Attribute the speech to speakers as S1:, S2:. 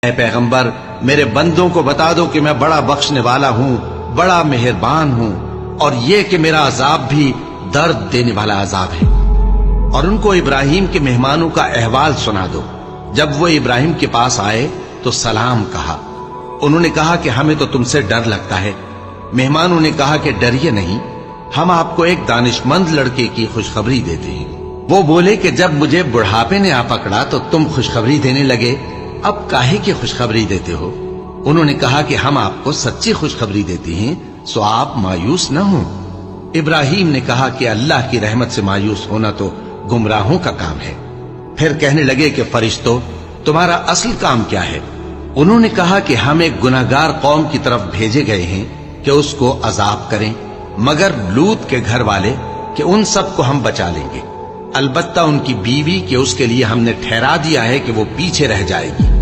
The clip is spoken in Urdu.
S1: اے پیغمبر میرے بندوں کو بتا دو کہ میں بڑا بخشنے والا ہوں، بڑا مہربان ہوں، اور یہ کہ میرا عذاب بھی درد دینے والا عذاب ہے۔ اور ان کو ابراہیم کے مہمانوں کا احوال سنا دو۔ جب وہ ابراہیم کے پاس آئے تو سلام کہا۔ انہوں نے کہا کہ ہمیں تو تم سے ڈر لگتا ہے۔ مہمانوں نے کہا کہ ڈریے نہیں، ہم آپ کو ایک دانشمند لڑکے کی خوشخبری دیتے ہیں۔ وہ بولے کہ جب مجھے بڑھاپے نے آ پکڑا تو تم خوشخبری دینے لگے، اب کاہے کی خوشخبری دیتے ہو؟ انہوں نے کہا کہ ہم آپ کو سچی خوشخبری دیتے ہیں، سو آپ مایوس نہ ہوں۔ ابراہیم نے کہا کہ اللہ کی رحمت سے مایوس ہونا تو گمراہوں کا کام ہے۔ پھر کہنے لگے کہ فرشتوں، تمہارا اصل کام کیا ہے؟ انہوں نے کہا کہ ہم ایک گناہگار قوم کی طرف بھیجے گئے ہیں کہ اس کو عذاب کریں، مگر لوط کے گھر والے کہ ان سب کو ہم بچا لیں گے، البتہ ان کی بیوی کہ اس کے لیے ہم نے ٹھہرا دیا ہے کہ وہ پیچھے رہ جائے گی۔